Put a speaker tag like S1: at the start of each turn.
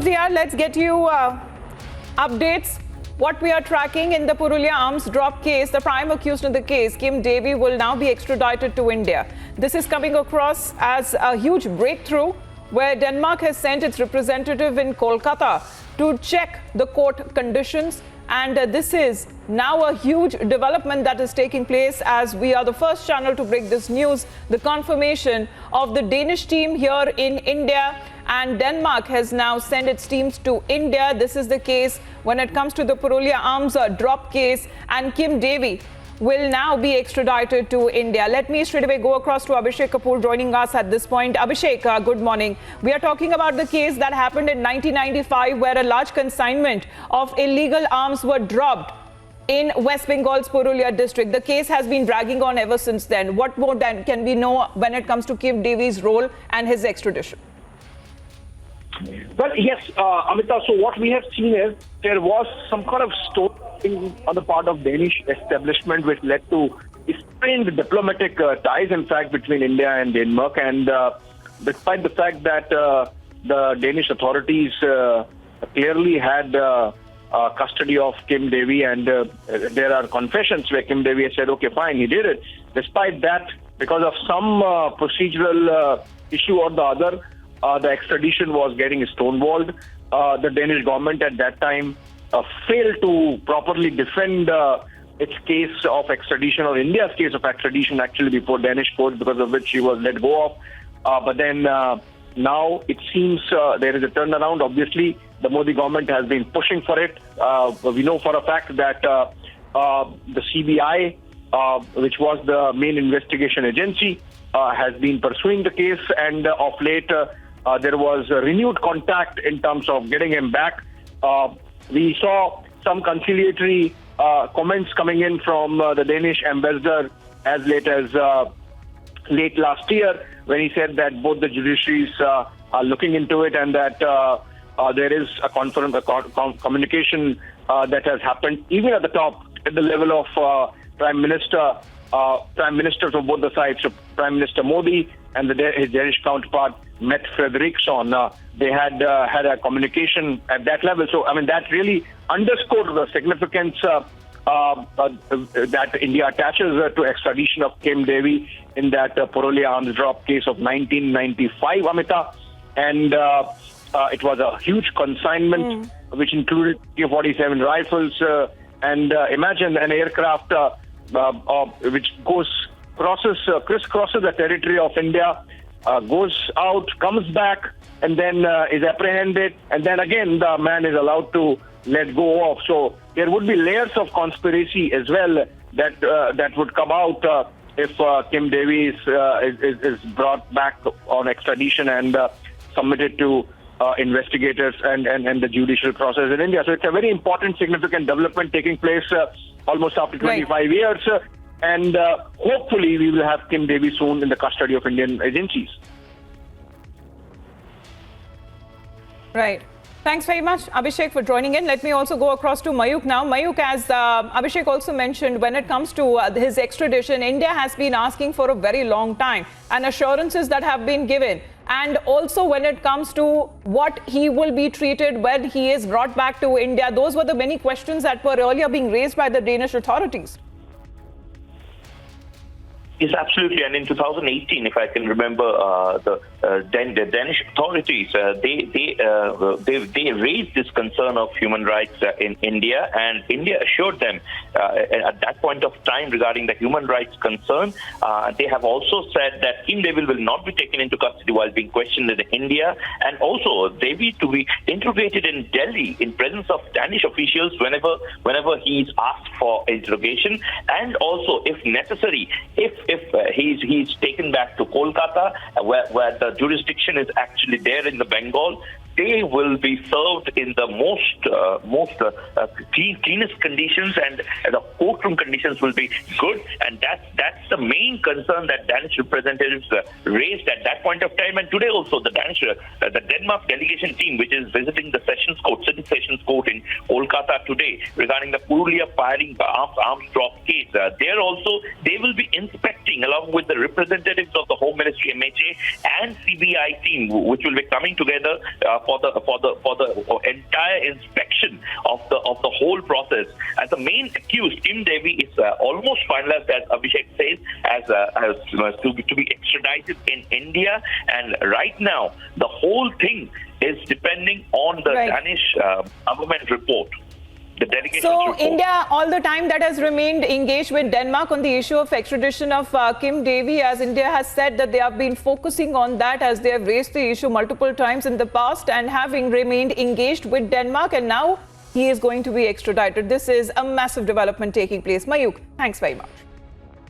S1: Zia, let's get you updates. What we are tracking in the Purulia arms drop case, the prime accused in the case, Kim Davy, will now be extradited to India. This is coming across as a huge breakthrough where Denmark has sent its representative in Kolkata to check the court conditions. And this is now a huge development that is taking place as we are the first channel to break this news. The confirmation of the Danish team here in India, and Denmark has now sent its teams to India. This is the case when it comes to the Purulia arms drop case, and Kim Davy will now be extradited to India. Let me straight away go across to Abhishek Kapoor joining us at this point. Abhishek, good morning. We are talking about the case that happened in 1995 where a large consignment of illegal arms were dropped in West Bengal's Purulia district. The case has been dragging on ever since then. What more can we know when it comes to Kim Davy's role and his extradition?
S2: Well, yes, Amita, so what we have seen is there was some kind of story on the part of Danish establishment which led to strained diplomatic ties, in fact, between India and Denmark. And despite the fact that the Danish authorities clearly had custody of Kim Davy, and there are confessions where Kim Davy has said, okay, fine, he did it. Despite that, because of some procedural issue or the other, the extradition was getting stonewalled. The Danish government at that time failed to properly defend its case of extradition, or India's case of extradition actually, before Danish court, because of which she was let go of. But then now it seems there is a turnaround. Obviously, the Modi government has been pushing for it. We know for a fact that the CBI, which was the main investigation agency, has been pursuing the case, and of late there was renewed contact in terms of getting him back. We saw some conciliatory comments coming in from the Danish ambassador as late as late last year, when he said that both the judiciaries are looking into it, and that there is a communication that has happened even at the top, at the level of prime ministers of both the sides. So Prime Minister Modi and his Danish counterpart, Mette Frederiksen, they had had a communication at that level. So, I mean, that really underscored the significance that India attaches to extradition of Kim Davy in that Purulia arms drop case of 1995, Amita. And it was a huge consignment, which included 47 rifles. And imagine an aircraft which crisscrosses the territory of India, goes out, comes back, and then is apprehended, and then again the man is allowed to let go of. So there would be layers of conspiracy as well that would come out if Kim Davy is brought back on extradition and submitted to investigators and the judicial process in India. So it's a very important, significant development taking place almost after 25 years. And hopefully we will have Kim Davy soon in the custody of Indian agencies.
S1: Right. Thanks very much, Abhishek, for joining in. Let me also go across to Mayuk now. Mayuk, as Abhishek also mentioned, when it comes to his extradition, India has been asking for a very long time, and assurances that have been given. And also when it comes to what he will be treated when he is brought back to India, those were the many questions that were earlier being raised by the Danish authorities.
S3: Yes, absolutely. And in 2018, if I can remember, the Danish authorities they raised this concern of human rights in India, and India assured them at that point of time regarding the human rights concern. They have also said that Kim Davy will not be taken into custody while being questioned in India, and also Davy to be interrogated in Delhi in presence of Danish officials whenever he is asked for interrogation, and also if necessary, if he's taken back to Kolkata, where the jurisdiction is actually there in the Bengal, they will be served in the most cleanest conditions, and the courtroom conditions will be good. And that's the main concern that Danish representatives raised at that point of time. And today also the Denmark delegation team, which is visiting the City Sessions Court in Kolkata today regarding the Purulia firing arms drop case, they will be inspecting along with the representatives of the Home Ministry Ministry, MHA, and CBI team, which will be coming together for the entire inspection of the whole process. As the main accused, Kim Davy is almost finalized, as Abhishek says, as to be extradited in India. And right now, the whole thing is depending on the Danish government report.
S1: So India, all the time that has remained engaged with Denmark on the issue of extradition of Kim Davy, as India has said that they have been focusing on that, as they have raised the issue multiple times in the past and having remained engaged with Denmark, and now he is going to be extradited. This is a massive development taking place. Mayuk, thanks very much.